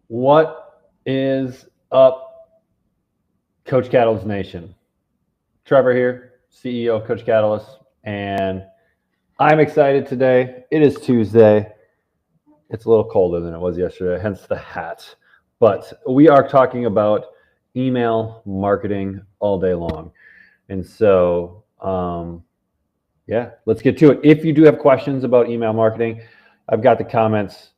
What is up, Coach Catalyst Nation? Trevor here, CEO of Coach Catalyst, and I'm excited today. It is Tuesday. It's a little colder than it was yesterday, hence the hat. But we are talking about email marketing all day long. And so, yeah, let's get to it. If you do have questions about email marketing, I've got the comments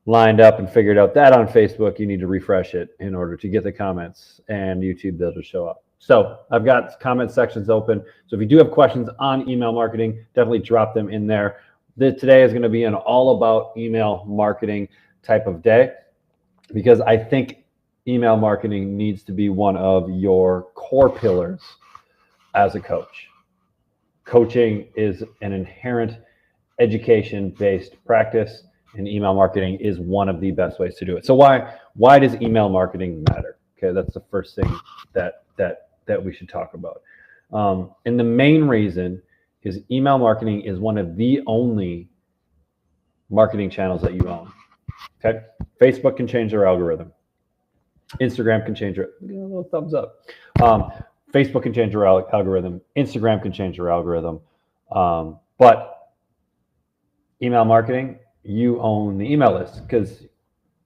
lined up and figured out that on Facebook, you need to refresh it in order to get the comments, and YouTube, they'll just show up. So I've got comment sections open. So if you do have questions on email marketing, definitely drop them in there. Today is going to be an all about email marketing type of day because I think email marketing needs to be one of your core pillars as a coach. Coaching is an inherent education-based practice, and email marketing is one of the best ways to do it. So why does email marketing matter? Okay, that's the first thing that we should talk about. And the main reason is email marketing is one of the only marketing channels that you own. Okay, Facebook can change their algorithm. Instagram can change it. A little thumbs up. Facebook can change their algorithm. Instagram can change their algorithm. But email marketing, you own the email list, because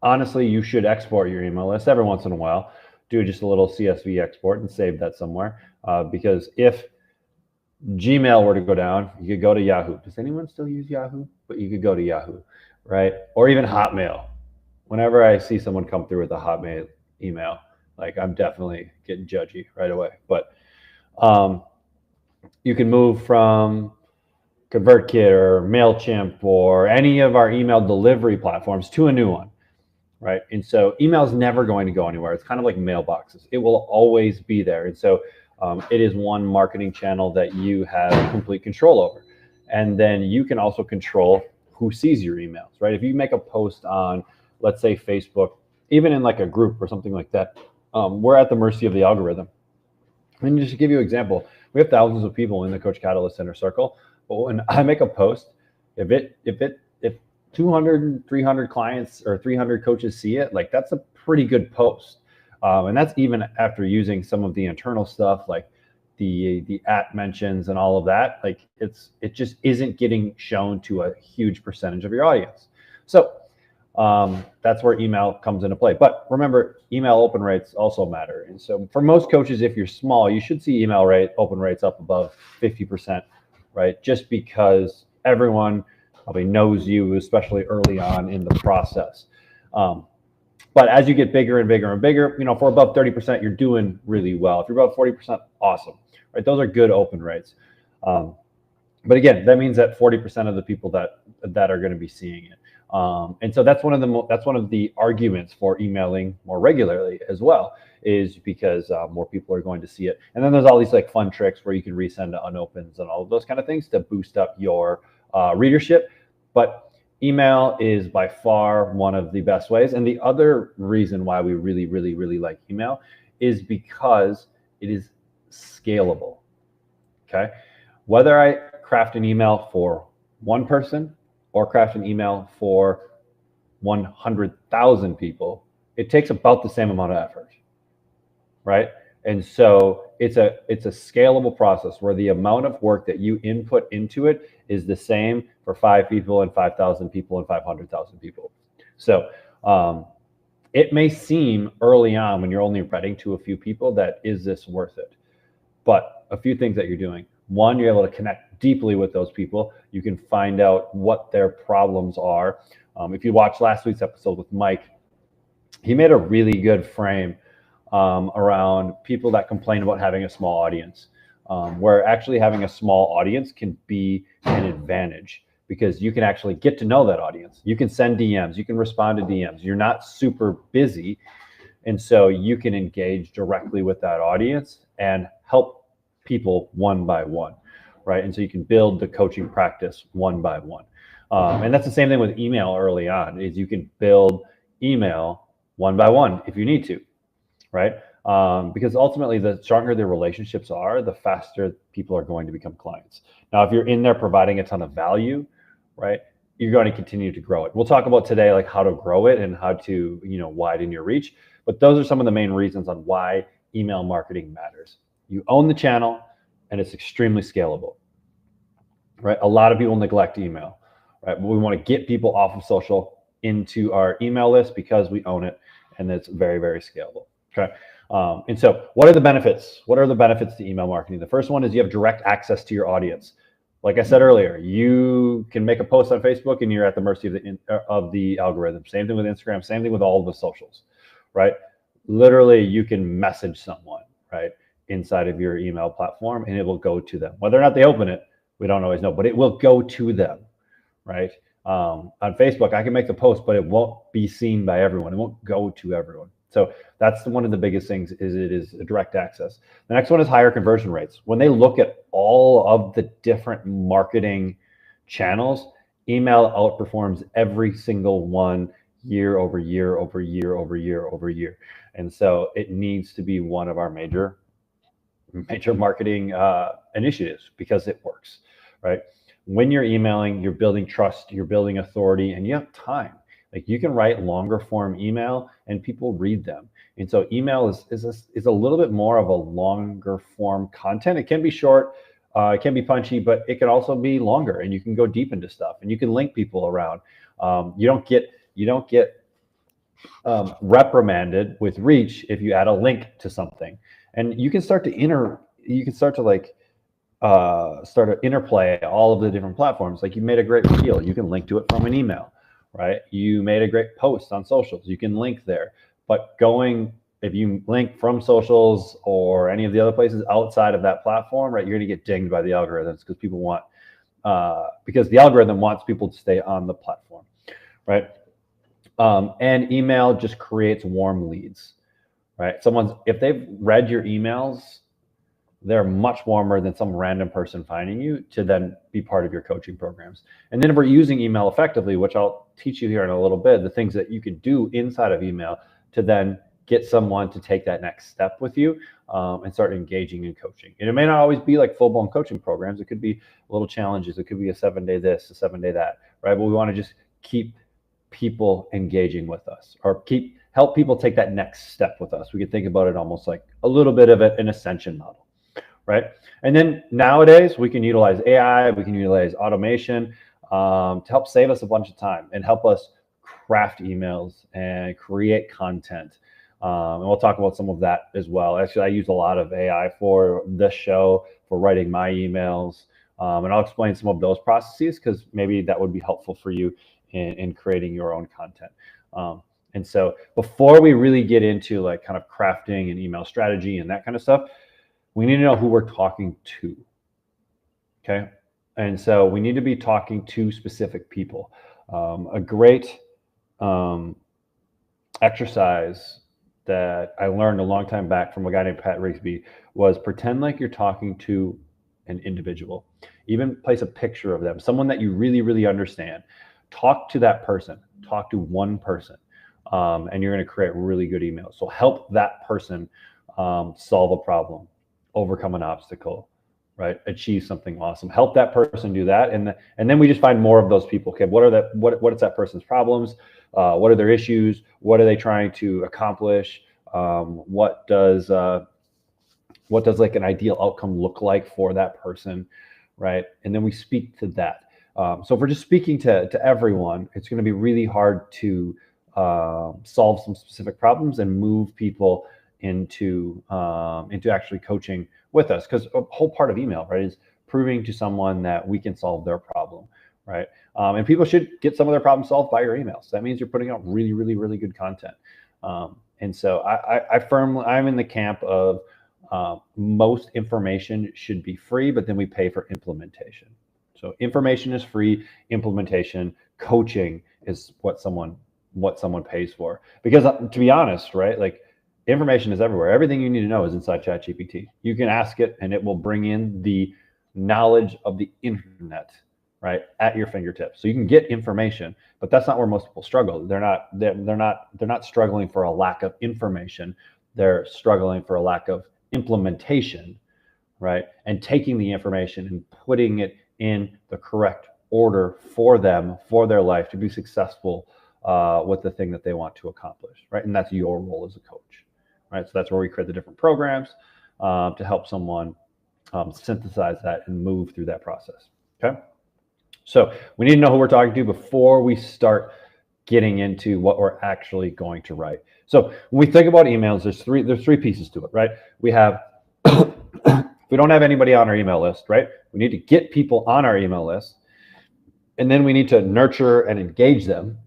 honestly, you should export your email list every once in a while. Do just a little CSV export and save that somewhere. Because if Gmail were to go down, you could go to Yahoo. Does anyone still use Yahoo? But you could go to Yahoo, right? Or even Hotmail. Whenever I see someone come through with a Hotmail email, like, I'm definitely getting judgy right away. But you can move from ConvertKit or MailChimp or any of our email delivery platforms to a new one, right? And so email is never going to go anywhere. It's kind of like mailboxes. It will always be there. And so it is one marketing channel that you have complete control over. And then you can also control who sees your emails, right? If you make a post on, let's say, Facebook, even in like a group or something like that, we're at the mercy of the algorithm. And just to give you an example, we have thousands of people in the Coach Catalyst Center Circle. But when I make a post, if 200, 300 clients or 300 coaches see it, like, that's a pretty good post. And that's even after using some of the internal stuff, like the at mentions and all of that. Like, it just isn't getting shown to a huge percentage of your audience. So that's where email comes into play. But remember, email open rates also matter. And so for most coaches, if you're small, you should see email open rates up above 50%, right? Just because everyone probably knows you, especially early on in the process. But as you get bigger and bigger and bigger, for above 30%, you're doing really well. If you're above 40%, awesome, right? Those are good open rates. But again, that means that 40% of the people that are going to be seeing it. And so that's one of the arguments for emailing more regularly as well, is because more people are going to see it. And then there's all these like fun tricks where you can resend to unopens and all of those kind of things to boost up your readership. But email is by far one of the best ways. And the other reason why we really, really, really like email is because it is scalable. Okay. Whether I craft an email for one person or craft an email for 100,000 people, it takes about the same amount of effort, right? And so it's a scalable process where the amount of work that you input into it is the same for 5 people and 5,000 people and 500,000 people. So it may seem early on when you're only writing to a few people that, is this worth it? But a few things that you're doing. One, you're able to connect deeply with those people. You can find out what their problems are. If you watched last week's episode with Mike, he made a really good frame around people that complain about having a small audience, where actually having a small audience can be an advantage, because you can actually get to know that audience. You can send DMs, you can respond to DMs. You're not super busy. And so you can engage directly with that audience and help people one by one, right? And so you can build the coaching practice one by one. And that's the same thing with email early on, is you can build email one by one if you need to, right? Because ultimately, the stronger the relationships are, the faster people are going to become clients. Now, if you're in there providing a ton of value, right, you're going to continue to grow it. We'll talk about today, like how to grow it and how to, widen your reach. But those are some of the main reasons on why email marketing matters. You own the channel and it's extremely scalable, right? A lot of people neglect email, right? But we want to get people off of social into our email list because we own it and it's very, very scalable. Okay. And so what are the benefits? What are the benefits to email marketing? The first one is you have direct access to your audience. Like I said earlier, you can make a post on Facebook and you're at the mercy of the algorithm. Same thing with Instagram, same thing with all of the socials, right? Literally, you can message someone, right, inside of your email platform and it will go to them. Whether or not they open it, we don't always know, but it will go to them, right? On Facebook, I can make the post, but it won't be seen by everyone. It won't go to everyone. So that's one of the biggest things is it is a direct access. The next one is higher conversion rates. When they look at all of the different marketing channels, email outperforms every single one year over year over year over year over year. And so it needs to be one of our major marketing initiatives because it works, right? When you're emailing, you're building trust, you're building authority, and you have time. Like you can write longer form email and people read them. And so email is a little bit more of a longer form content. It can be short, it can be punchy, but it can also be longer and you can go deep into stuff and you can link people around. You don't get reprimanded with reach if you add a link to something. And you can start to interplay all of the different platforms. Like you made a great reel, you can link to it from an email, right? You made a great post on socials, you can link there. But if you link from socials or any of the other places outside of that platform, right, you're going to get dinged by the algorithms because the algorithm wants people to stay on the platform, right? And email just creates warm leads, right? If they've read your emails, they're much warmer than some random person finding you to then be part of your coaching programs. And then if we're using email effectively, which I'll teach you here in a little bit, the things that you can do inside of email to then get someone to take that next step with you and start engaging in coaching. And it may not always be like full-blown coaching programs. It could be little challenges. It could be a 7-day this, a 7-day that, right? But we want to just keep people engaging with us or help people take that next step with us. We could think about it almost like a little bit of an ascension model. Right. And then nowadays we can utilize AI, we can utilize automation to help save us a bunch of time and help us craft emails and create content. And we'll talk about some of that as well. Actually, I use a lot of AI for this show, for writing my emails. And I'll explain some of those processes because maybe that would be helpful for you in creating your own content. And so before we really get into like kind of crafting and email strategy and that kind of stuff, we need to know who we're talking to, okay? And so we need to be talking to specific people. A great exercise that I learned a long time back from a guy named Pat Rigsby was pretend like you're talking to an individual. Even place a picture of them, someone that you really, really understand. Talk to that person, talk to one person, and you're gonna create really good emails. So help that person solve a problem, overcome an obstacle, right? Achieve something awesome. Help that person do that, and then we just find more of those people. Okay, what is that person's problems? What are their issues? What are they trying to accomplish? What does like an ideal outcome look like for that person, right? And then we speak to that. So if we're just speaking to everyone, it's going to be really hard to solve some specific problems and move people into actually coaching with us, because a whole part of email, right, is proving to someone that we can solve their problem, right? And people should get some of their problems solved by your emails. That means you're putting out really, really, really good content. And so I'm in the camp of most information should be free, but then we pay for implementation. So information is free, implementation, coaching is what someone pays for. Because to be honest, right, like information is everywhere. Everything you need to know is inside ChatGPT. You can ask it and it will bring in the knowledge of the internet, right, at your fingertips. So you can get information, but that's not where most people struggle. They're not struggling for a lack of information. They're struggling for a lack of implementation, right? And taking the information and putting it in the correct order for them, for their life to be successful with the thing that they want to accomplish, right? And that's your role as a coach, right? So that's where we create the different programs to help someone synthesize that and move through that process. Okay. So we need to know who we're talking to before we start getting into what we're actually going to write. So when we think about emails, there's three pieces to it, right? We have, if we don't have anybody on our email list, right? We need to get people on our email list, and then we need to nurture and engage them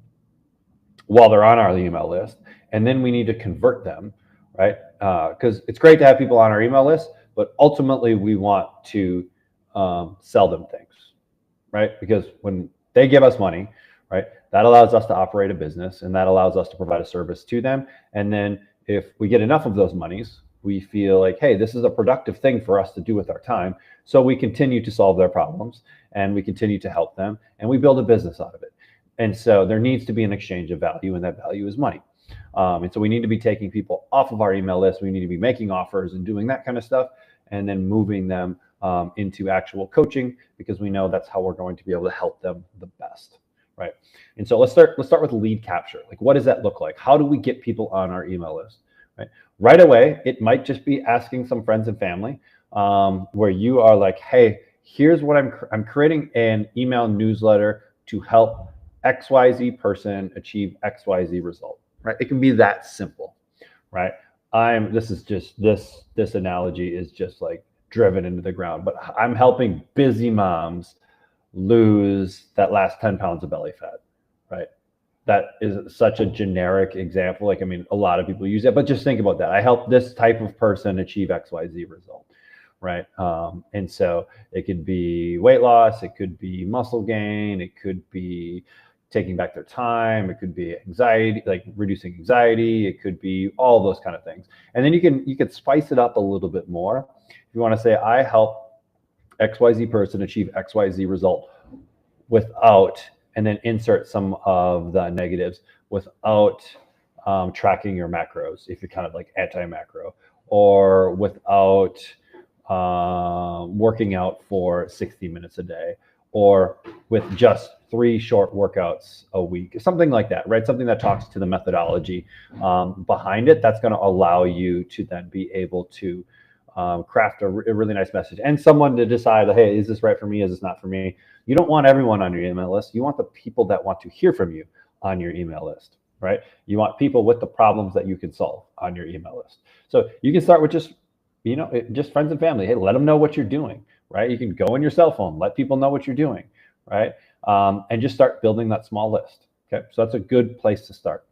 while they're on our email list, and then we need to convert them, right? Because it's great to have people on our email list, but ultimately we want to sell them things, right? Because when they give us money, right, that allows us to operate a business, and that allows us to provide a service to them. And then if we get enough of those monies, we feel like, hey, this is a productive thing for us to do with our time. So we continue to solve their problems, and we continue to help them, and we build a business out of it. And so there needs to be an exchange of value, and that value is money. And so we need to be taking people off of our email list. We need to be making offers and doing that kind of stuff, and then moving them into actual coaching, because we know that's how we're going to be able to help them the best, right? And so let's start with lead capture. Like, what does that look like? How do we get people on our email list, right? Right away, it might just be asking some friends and family where you are like, hey, here's what I'm creating an email newsletter to help XYZ person achieve XYZ result, right? It can be that simple, right? This analogy is just like driven into the ground, but I'm helping busy moms lose that last 10 pounds of belly fat, right? That is such a generic example. Like, I mean, a lot of people use it, but just think about that. I help this type of person achieve XYZ result, right? And so it could be weight loss, it could be muscle gain, it could be taking back their time, it could be anxiety, like reducing anxiety, it could be all those kind of things. And then you can spice it up a little bit more. If you want to say, I help XYZ person achieve XYZ result without, and then insert some of the negatives, without tracking your macros, if you're kind of like anti-macro, or without working out for 60 minutes a day, or with just 3 short workouts a week, something like that, right? Something that talks to the methodology behind it. That's going to allow you to then be able to craft a really nice message, and someone to decide, hey, is this right for me? Is this not for me? You don't want everyone on your email list. You want the people that want to hear from you on your email list, right? You want people with the problems that you can solve on your email list. So you can start with just friends and family. Hey, let them know what you're doing, right? You can go on your cell phone, let people know what you're doing, right? And just start building that small list. Okay, so that's a good place to start.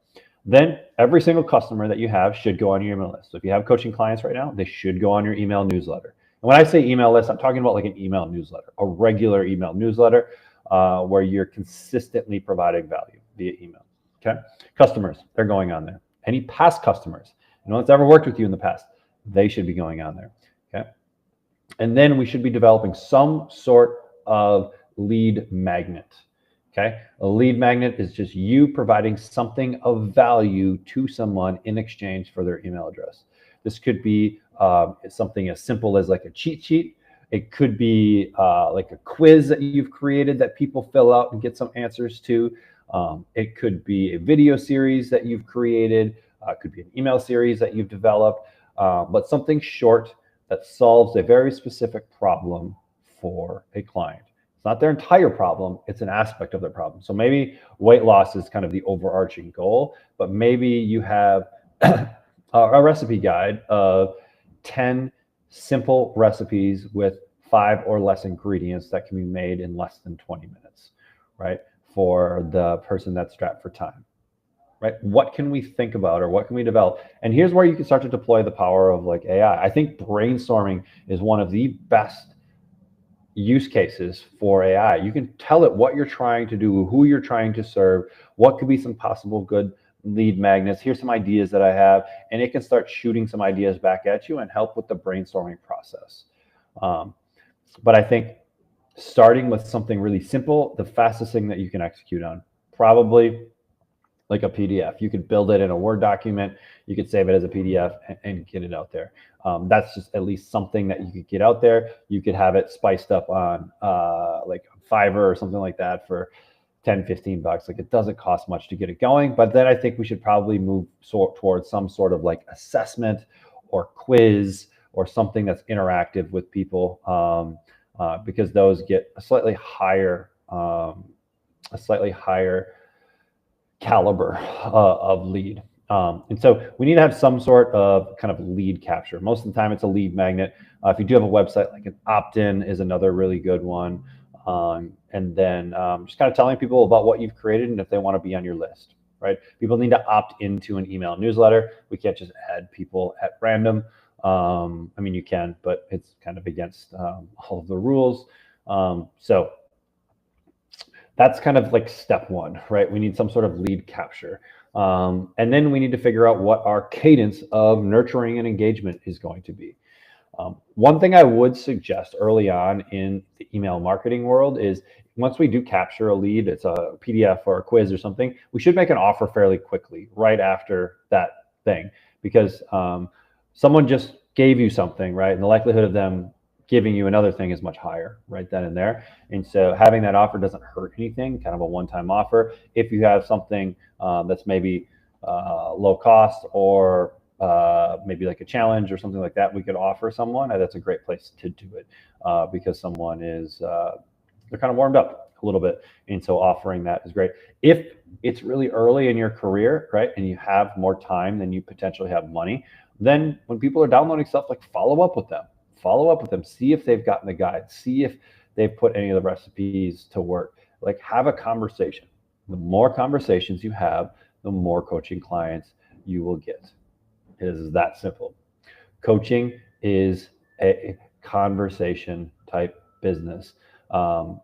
Then every single customer that you have should go on your email list. So if you have coaching clients right now, they should go on your email newsletter. And when I say email list, I'm talking about like an email newsletter, a regular email newsletter where you're consistently providing value via email. Okay, customers, they're going on there. Any past customers, anyone that's ever worked with you in the past, they should be going on there. Okay, and then we should be developing some sort of lead magnet. Okay, a lead magnet is just you providing something of value to someone in exchange for their email address. This could be something as simple as like a cheat sheet. It could be like a quiz that you've created that people fill out and get some answers to. It could be a video series that you've created. It could be an email series that you've developed, but something short that solves a very specific problem for a client. It's not their entire problem, it's an aspect of their problem. So maybe weight loss is kind of the overarching goal, but maybe you have a recipe guide of 10 simple recipes with 5 or less ingredients that can be made in less than 20 minutes, right? For the person that's strapped for time, right? What can we think about, or what can we develop? And here's where you can start to deploy the power of like AI. I think brainstorming is one of the best use cases for AI. You can tell it what you're trying to do, who you're trying to serve, what could be some possible good lead magnets. Here's some ideas that I have, and it can start shooting some ideas back at you and help with the brainstorming process. But I think starting with something really simple, the fastest thing that you can execute on, probably like a PDF. You could build it in a Word document. You could save it as a PDF and get it out there. That's just at least something that you could get out there. You could have it spiced up on like Fiverr or something like that for 10, 15 bucks. Like, it doesn't cost much to get it going. But then I think we should probably move towards some sort of like assessment or quiz or something that's interactive with people, because those get a slightly higher caliber of lead. And so we need to have some sort of kind of lead capture. Most of the time it's a lead magnet. If you do have a website, like an opt-in is another really good one. And then just kind of telling people about what you've created and if they want to be on your list, right? People need to opt into an email newsletter. We can't just add people at random. I mean, you can, but it's kind of against all of the rules. So that's kind of like step one, right? We need some sort of lead capture. And then we need to figure out what our cadence of nurturing and engagement is going to be. One thing I would suggest early on in the email marketing world is once we do capture a lead, it's a PDF or a quiz or something, we should make an offer fairly quickly right after that thing, because someone just gave you something, right? And the likelihood of them giving you another thing is much higher right then and there. And so having that offer doesn't hurt anything, kind of a one-time offer. If you have something that's maybe low cost or maybe like a challenge or something like that, we could offer someone. That's a great place to do it because someone is, they're kind of warmed up a little bit. And so offering that is great. If it's really early in your career, right, and you have more time than you potentially have money, then when people are downloading stuff, like follow up with them, see if they've gotten the guide, see if they've put any of the recipes to work. Like, have a conversation. The more conversations you have, the more coaching clients you will get. It is that simple. Coaching is a conversation type business,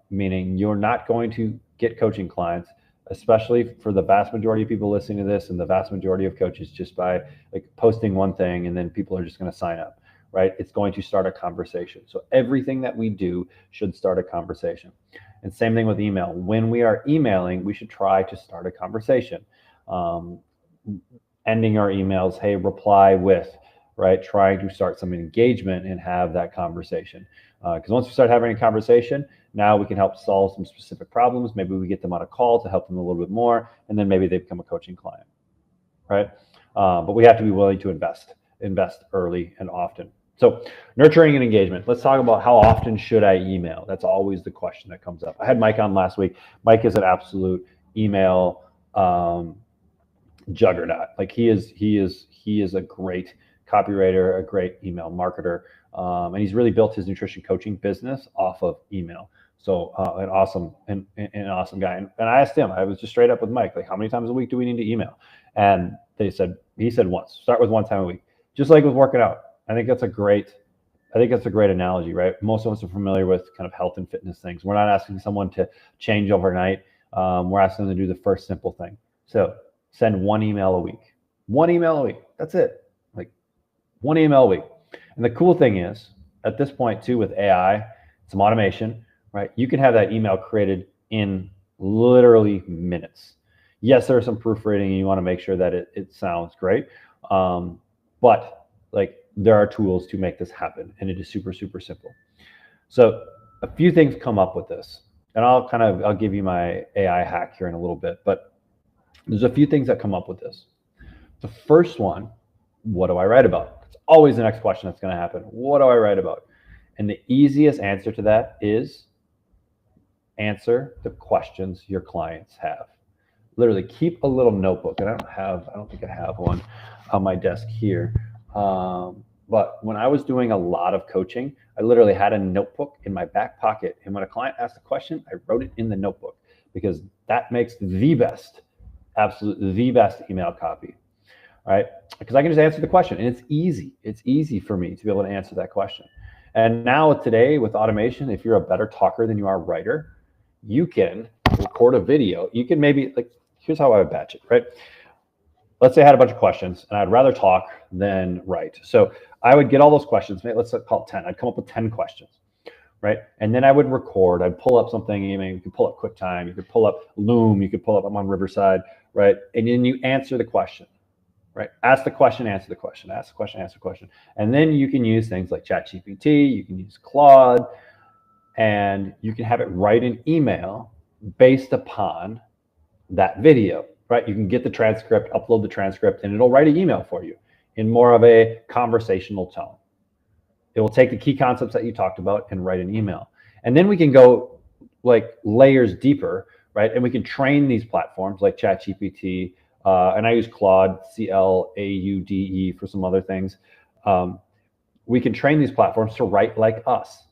meaning you're not going to get coaching clients, especially for the vast majority of people listening to this and the vast majority of coaches, just by like posting one thing and then people are just going to sign up, right? It's going to start a conversation. So everything that we do should start a conversation. And same thing with email. When we are emailing, we should try to start a conversation. Ending our emails, hey, reply with, right? Trying to start some engagement and have that conversation. Because once we start having a conversation, now we can help solve some specific problems. Maybe we get them on a call to help them a little bit more, and then maybe they become a coaching client, right? But we have to be willing to invest early and often. So nurturing and engagement. Let's talk about how often should I email? That's always the question that comes up. I had Mike on last week. Mike is an absolute email juggernaut. Like he is a great copywriter, a great email marketer, and he's really built his nutrition coaching business off of email. So an awesome guy. And I asked him, I was just straight up with Mike, like, how many times a week do we need to email? And he said once. Start with one time a week, just like with working out. I think that's a great analogy, right? Most of us are familiar with kind of health and fitness things. We're not asking someone to change overnight. We're asking them to do the first simple thing. So send one email a week. That's it. Like, one email a week. And the cool thing is, at this point too, with AI, some automation, right? You can have that email created in literally minutes. Yes, there's some proofreading and you want to make sure that it sounds great. But like, there are tools to make this happen, and it is super, super simple. So a few things come up with this, and I'll give you my AI hack here in a little bit, but there's a few things that come up with this. The first one, what do I write about? It's always the next question that's going to happen. What do I write about? And the easiest answer to that is answer the questions your clients have. Literally keep a little notebook. And I don't think I have one on my desk here. But when I was doing a lot of coaching, I literally had a notebook in my back pocket. And when a client asked a question, I wrote it in the notebook, because that makes the best email copy, right? Because I can just answer the question, and it's easy. It's easy for me to be able to answer that question. And now today with automation, if you're a better talker than you are a writer, you can record a video. You can maybe, like, here's how I would batch it, right? Let's say I had a bunch of questions and I'd rather talk than write. So I would get all those questions. Let's call it 10. I'd come up with 10 questions. right? And then I would record. I'd pull up something. You could pull up QuickTime. You could pull up Loom. You could pull up. I'm on Riverside, right? And then you answer the question, right? Ask the question, answer the question, ask the question, answer the question. And then you can use things like ChatGPT. You can use Claude, and you can have it write an email based upon that video, right? You can get the transcript, upload the transcript, and it'll write an email for you in more of a conversational tone. It will take the key concepts that you talked about and write an email. And then we can go like layers deeper, right? And we can train these platforms like ChatGPT, and I use Claude, CLAUDE for some other things. We can train these platforms to write like us,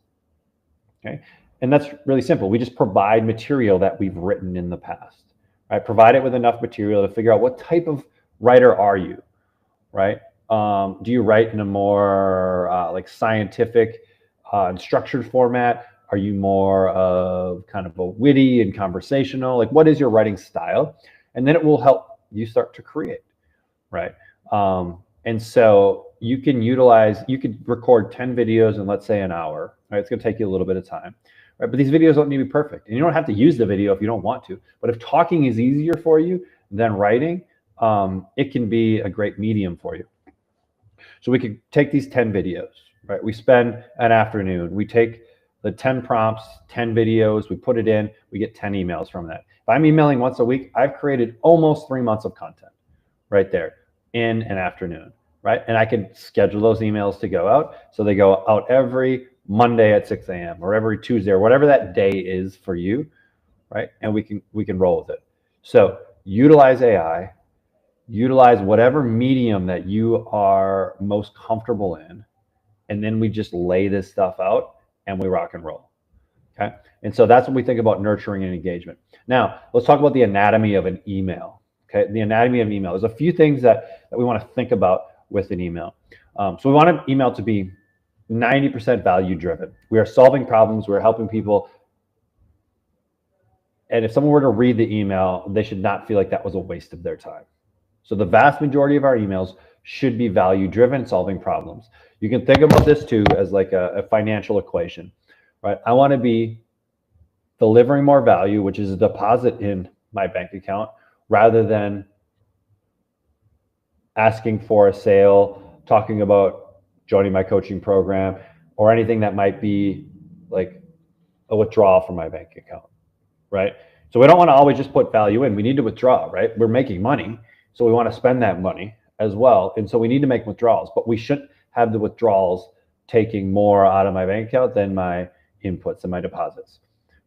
okay? And that's really simple. We just provide material that we've written in the past, right? Provide it with enough material to figure out what type of writer are you, right? Do you write in a more like scientific and structured format? Are you more of kind of a witty and conversational? Like, what is your writing style? And then it will help you start to create, right? And so you could record 10 videos in, let's say, an hour, right? It's going to take you a little bit of time, right? But these videos don't need to be perfect. And you don't have to use the video if you don't want to. But if talking is easier for you than writing, it can be a great medium for you. So we could take these 10 videos, right? We spend an afternoon. We take the 10 prompts, 10 videos, we put it in, we get 10 emails from that. If I'm emailing once a week, I've created almost 3 months of content right there in an afternoon, right? And I can schedule those emails to go out. So they go out every Monday at 6 a.m. or every Tuesday or whatever that day is for you, right? And we can roll with it. So utilize AI, utilize whatever medium that you are most comfortable in, and then we just lay this stuff out and we rock and roll. Okay. And so that's what we think about nurturing and engagement. Now, let's talk about the anatomy of an email. Okay. The anatomy of email. There's a few things that we want to think about with an email. So we want an email to be 90% value driven. We are solving problems. We're helping people. And if someone were to read the email, they should not feel like that was a waste of their time. So the vast majority of our emails should be value driven, solving problems. You can think about this too as like a financial equation, right? I want to be delivering more value, which is a deposit in my bank account, rather than asking for a sale, talking about joining my coaching program, or anything that might be like a withdrawal from my bank account, right? So we don't want to always just put value in. We need to withdraw, right? We're making money, so we want to spend that money as well. And so we need to make withdrawals, but we shouldn't have the withdrawals taking more out of my bank account than my inputs and my deposits,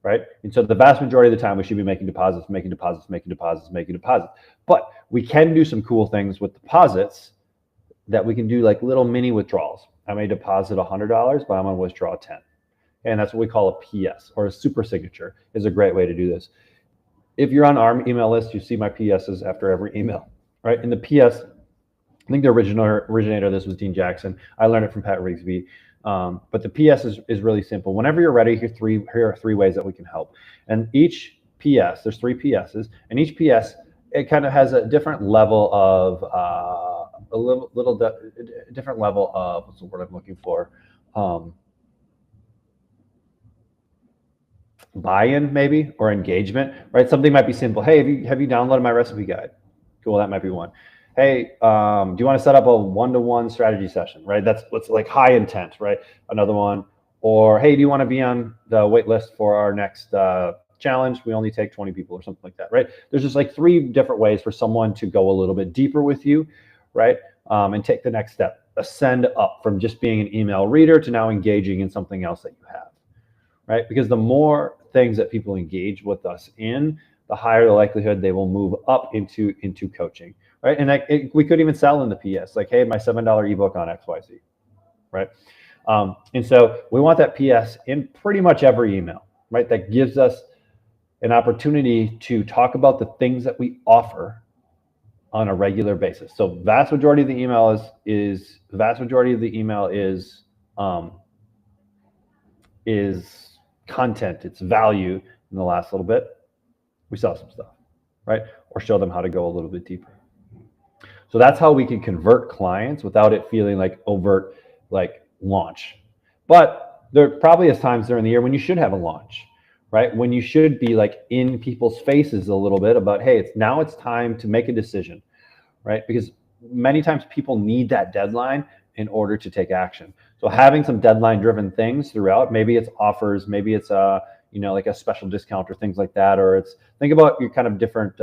right? And so the vast majority of the time we should be making deposits. But we can do some cool things with deposits that we can do, like little mini withdrawals. I may deposit $100, but I'm going to withdraw 10. And that's what we call a PS, or a super signature is a great way to do this. If you're on our email list, you see my PSs after every email, right? In the PS, I think the originator of this was Dean Jackson. I learned it from Pat Rigsby. But the PS is really simple. Whenever you're ready, here are 3 ways that we can help. And each PS, there's 3 PSs, and each PS, it kind of has a different level of, different level of, what's the word I'm looking for? Buy-in maybe, or engagement, right? Something might be simple. Hey, have you downloaded my recipe guide? Cool, that might be one. Hey, do you want to set up a one-to-one strategy session, right? That's like high intent, right? Another one. Or, hey, do you want to be on the wait list for our next challenge? We only take 20 people or something like that, right? There's just like 3 different ways for someone to go a little bit deeper with you, right? And take the next step, ascend up from just being an email reader to now engaging in something else that you have, right? Because the more things that people engage with us in, the higher the likelihood they will move up into coaching, right? And we could even sell in the PS, like, hey, my $7 ebook on XYZ, right? And so we want that PS in pretty much every email, right? That gives us an opportunity to talk about the things that we offer on a regular basis. So vast majority of the email is content, it's value. In the last little bit, we sell some stuff, right? Or show them how to go a little bit deeper. So that's how we can convert clients without it feeling like overt, like launch. But there probably is times during the year when you should have a launch, right? When you should be like in people's faces a little bit about, hey, it's time to make a decision, right? Because many times people need that deadline in order to take action. So having some deadline driven things throughout, maybe it's offers, maybe it's like a special discount or things like that, or it's think about your kind of different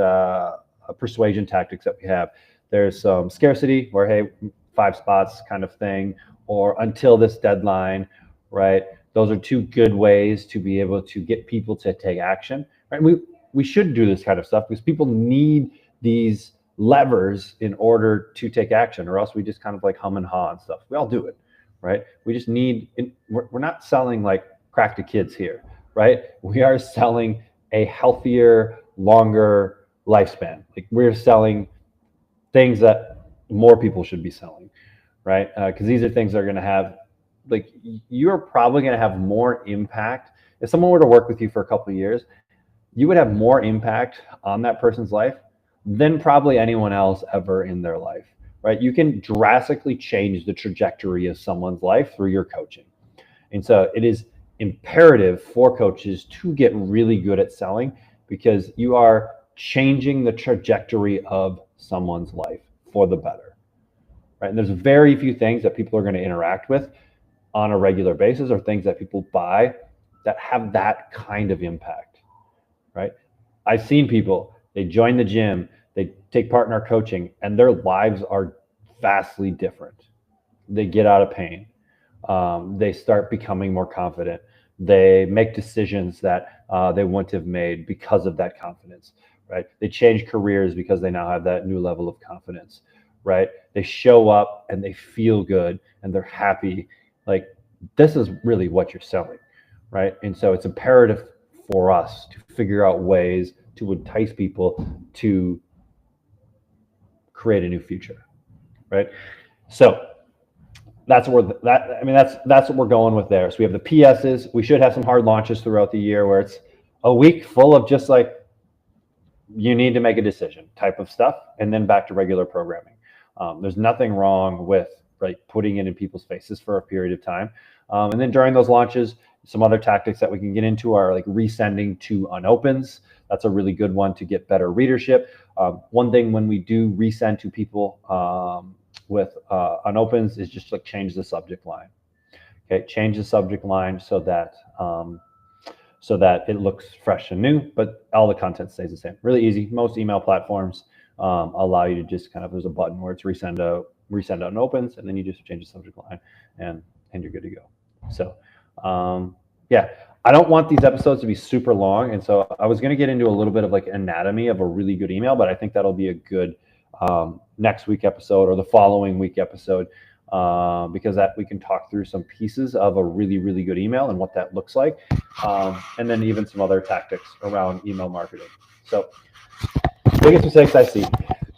persuasion tactics that we have. There's some scarcity where, hey, 5 spots kind of thing, or until this deadline, right? Those are two good ways to be able to get people to take action, right? We should do this kind of stuff because people need these levers in order to take action, or else we just kind of like hum and haw and stuff. We all do it, right? We just need, we're not selling like crack to kids here, right? We are selling a healthier, longer lifespan. Like we're selling things that more people should be selling, right? Because these are things that are going to have, like, you're probably going to have more impact. If someone were to work with you for a couple of years, you would have more impact on that person's life than probably anyone else ever in their life, right? You can drastically change the trajectory of someone's life through your coaching. And so it is imperative for coaches to get really good at selling, because you are changing the trajectory of someone's life for the better, right? And there's very few things that people are going to interact with on a regular basis, or things that people buy that have that kind of impact, right? I've seen people, they join the gym, they take part in our coaching, and their lives are vastly different. They get out of pain. They start becoming more confident. They make decisions that they wouldn't have made because of that confidence, right? They change careers because they now have that new level of confidence, right? They show up and they feel good and they're happy. Like, this is really what you're selling, right? And so it's imperative for us to figure out ways to entice people to create a new future, right? So that's where that's what we're going with there. So we have the PSs. We should have some hard launches throughout the year where it's a week full of just like, you need to make a decision type of stuff, and then back to regular programming. There's nothing wrong with putting it in people's faces for a period of time. And then during those launches, some other tactics that we can get into are like resending to unopens. That's a really good one to get better readership. One thing when we do resend to people with unopens is just like change the subject line. Okay, change the subject line so that it looks fresh and new, but all the content stays the same. Really easy. Most email platforms allow you to just kind of, there's a button where it's resend out unopens, and then you just change the subject line and you're good to go. So yeah, I don't want these episodes to be super long, and so I was going to get into a little bit of like anatomy of a really good email, but I think that'll be a good next week episode or the following week episode, because that we can talk through some pieces of a really, really good email and what that looks like, and then even some other tactics around email marketing. So biggest mistakes I see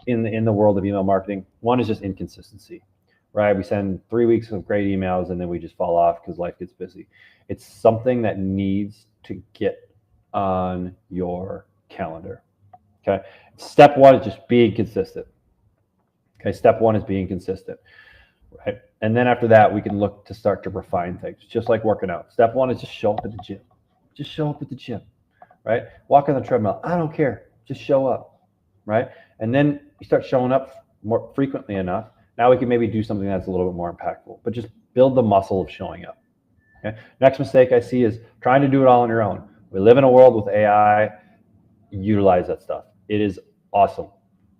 in the world of email marketing, one is just inconsistency, right? We send 3 weeks of great emails and then we just fall off because life gets busy. It's something that needs to get on your calendar. Okay. Step one is just being consistent. Okay. Step one is being consistent, right? And then after that, we can look to start to refine things, just like working out. Step one is just show up at the gym. Just show up at the gym, right? Walk on the treadmill. I don't care. Just show up, right? And then you start showing up more frequently enough. Now we can maybe do something that's a little bit more impactful, but just build the muscle of showing up. Okay? Next mistake I see is trying to do it all on your own. We live in a world with AI. Utilize that stuff. It is awesome,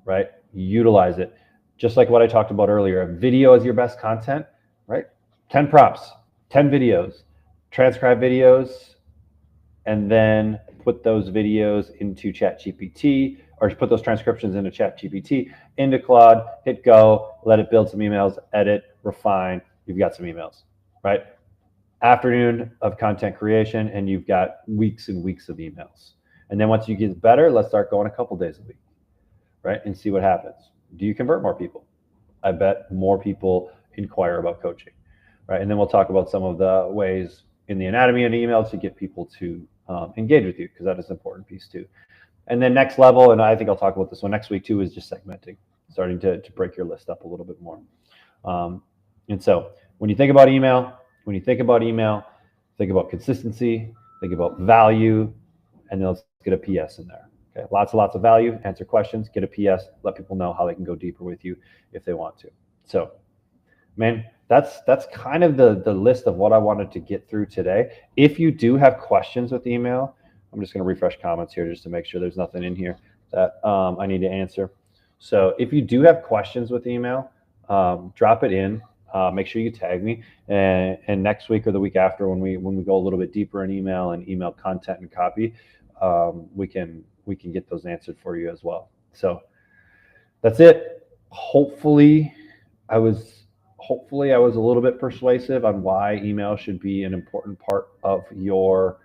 right? Utilize it. Just like what I talked about earlier, if video is your best content, right? 10 prompts, 10 videos, transcribe videos, and then put those videos into ChatGPT, or put those transcriptions into ChatGPT, into Claude, hit go, let it build some emails, edit, refine, you've got some emails, right? Afternoon of content creation, and you've got weeks and weeks of emails. And then once you get better, let's start going a couple days a week, right? And see what happens. Do you convert more people? I bet more people inquire about coaching, right? And then we'll talk about some of the ways in the anatomy of email to get people to engage with you, because that is an important piece too. And then next level, and I think I'll talk about this one next week too, is just segmenting, starting to break your list up a little bit more. And so when you think about email, think about consistency, think about value, and then let's get a PS in there. Okay, lots and lots of value, answer questions, get a PS, let people know how they can go deeper with you if they want to. So, man, that's kind of the list of what I wanted to get through today. If you do have questions with email, I'm just going to refresh comments here just to make sure there's nothing in here that I need to answer. So if you do have questions with email, drop it in. Make sure you tag me, and next week or the week after, when we go a little bit deeper in email and email content and copy, we can get those answered for you as well. So that's it. Hopefully, I was a little bit persuasive on why email should be an important part of your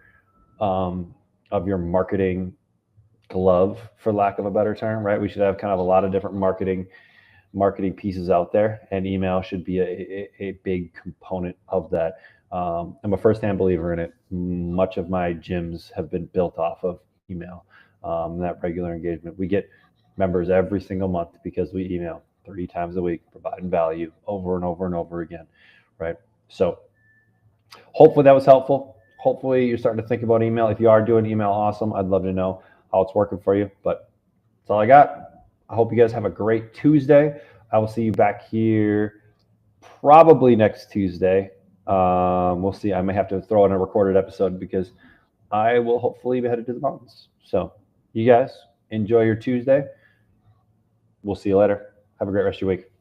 marketing glove, for lack of a better term, right? We should have kind of a lot of different marketing pieces out there, and email should be a big component of that. I'm a firsthand believer in it. Much of my gyms have been built off of email, that regular engagement. We get members every single month because we email 3 times a week, providing value over and over and over again, right? So hopefully that was helpful. Hopefully you're starting to think about email. If you are doing email, awesome. I'd love to know how it's working for you, but that's all I got. I hope you guys have a great Tuesday. I will see you back here probably next Tuesday. We'll see. I may have to throw in a recorded episode because I will hopefully be headed to the mountains. So you guys enjoy your Tuesday. We'll see you later. Have a great rest of your week.